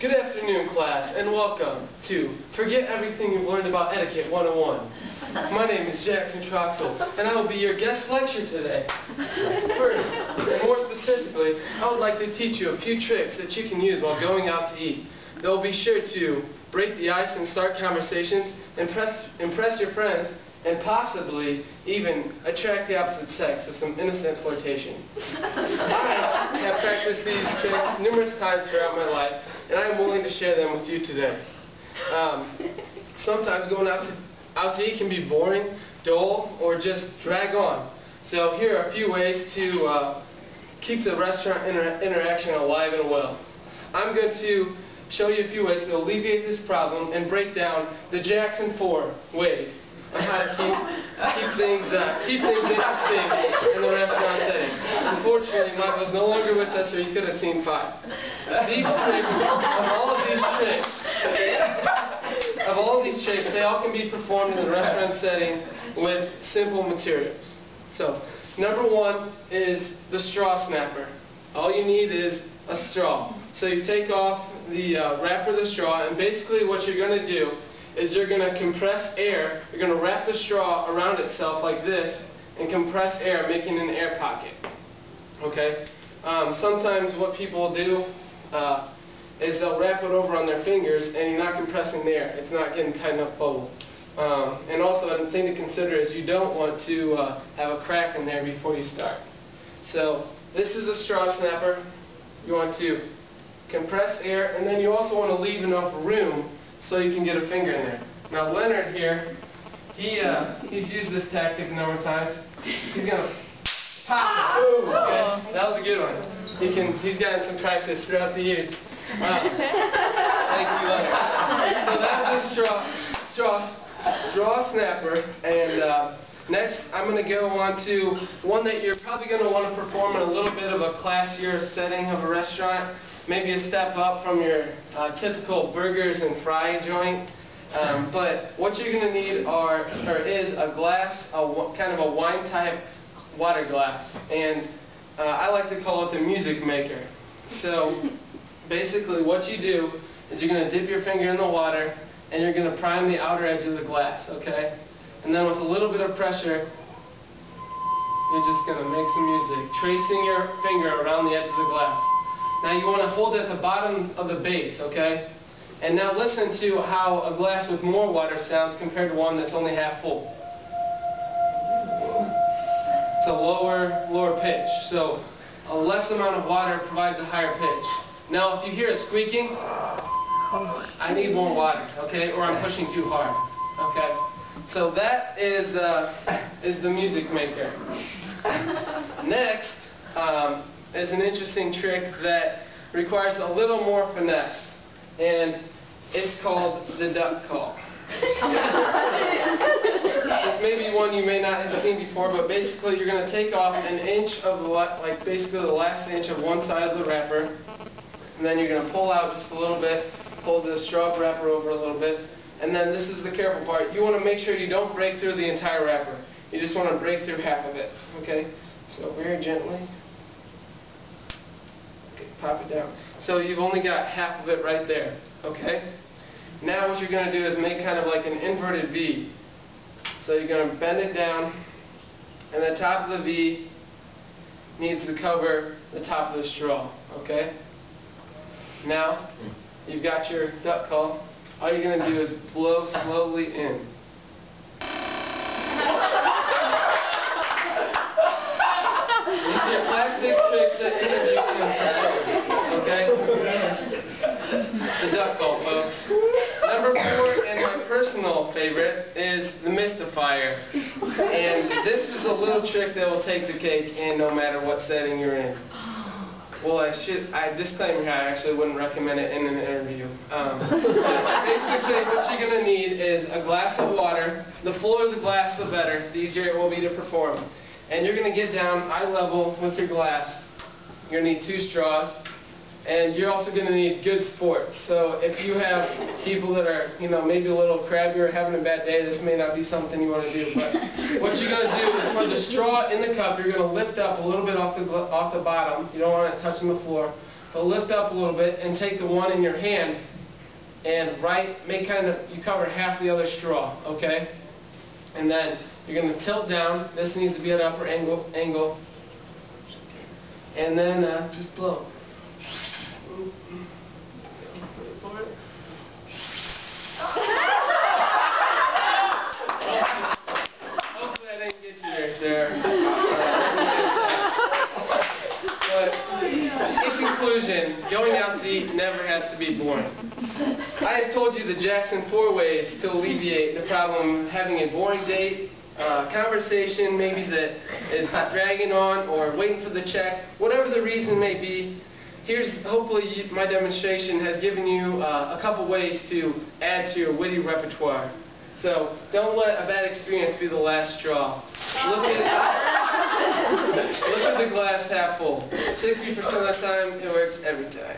Good afternoon, class, and welcome to Forget Everything You've Learned About Etiquette 101. My name is Jackson Troxel, and I will be your guest lecturer today. First, and more specifically, I would like to teach you a few tricks that you can use while going out to eat. They'll be sure to break the ice and start conversations, impress your friends, and possibly even attract the opposite sex with some innocent flirtation. I have practiced these tricks numerous times throughout my life, and I am willing to share them with you today. Sometimes going out to eat can be boring, dull, or just drag on. So here are a few ways to keep the restaurant interaction alive and well. I'm going to show you a few ways to alleviate this problem and break down the Jackson 4 ways on how to keep things interesting in the restaurant setting. Unfortunately, Mike was no longer with us, or you could have seen 5. Of all of these tricks, they all can be performed in the restaurant setting with simple materials. So, number 1 is the straw snapper. All you need is a straw. So you take off the wrapper of the straw, and basically what you're going to do is you're going to compress air. You're going to wrap the straw around itself like this and compress air, making an air pocket. Okay? Sometimes what people do is they'll wrap it over on their fingers, and you're not compressing the air. It's not getting tight enough bubble. And also, a thing to consider is you don't want to have a crack in there before you start. So this is a straw snapper. You want to compress air, and then you also want to leave enough room so you can get a finger in there. Now Leonard here, he's used this tactic a number of times. He's gonna pop it. Okay? That was a good one. He's gotten some practice throughout the years. Thank you, Leonard. So that's the straw snapper. And next, I'm going to go on to one that you're probably going to want to perform in a little bit of a classier setting of a restaurant. Maybe a step up from your typical burgers and fry joint. But what you're going to need is a glass, kind of a wine-type water glass. And I like to call it the music maker. So basically what you do is you're going to dip your finger in the water, and you're going to prime the outer edge of the glass, okay? And then with a little bit of pressure, you're just going to make some music, tracing your finger around the edge of the glass. Now you want to hold at the bottom of the base, okay? And now listen to how a glass with more water sounds compared to one that's only half full. It's a lower pitch. So a less amount of water provides a higher pitch. Now if you hear it squeaking, I need more water, okay? Or I'm pushing too hard, okay? So that is the music maker. Next is an interesting trick that requires a little more finesse, and it's called the duck call. This may be one you may not have seen before, but basically you're going to take off an inch of basically the last inch of one side of the wrapper, and then you're going to pull out just a little bit, pull the straw wrapper over a little bit, and then this is the careful part. You want to make sure you don't break through the entire wrapper. You just want to break through half of it, okay? So very gently. Okay, pop it down. So you've only got half of it right there, okay? Now what you're going to do is make kind of like an inverted V. So you're going to bend it down, and the top of the V needs to cover the top of the straw, okay? Now, you've got your duck call. All you're going to do is blow slowly in. These are classic tricks that interview can okay? The duck call, folks. Number 4, and my personal favorite, is the mystifier. And this is a little trick that will take the cake in no matter what setting you're in. Well, disclaimer here, I actually wouldn't recommend it in an interview. Basically, what you're going to need is a glass of water. The fuller the glass, the better. The easier it will be to perform. And you're going to get down eye level with your glass. You're going to need 2 straws. And you're also going to need good sports. So if you have people that are, maybe a little crabby or having a bad day, this may not be something you want to do. But what you're going to do is for the straw in the cup, you're going to lift up a little bit off the bottom. You don't want it touching the floor. but lift up a little bit and take the one in your hand and make you cover half the other straw, okay? And then you're going to tilt down. This needs to be at an upper angle. And then just blow. Hopefully I didn't get you there, Sarah. But in conclusion, going out to eat never has to be boring. I have told you the Jackson 4 ways to alleviate the problem of having a boring date, conversation maybe that is dragging on, or waiting for the check, whatever the reason may be. Hopefully my demonstration has given you a couple ways to add to your witty repertoire. So don't let a bad experience be the last straw. Look at the glass half full. 60% of the time, it works every time.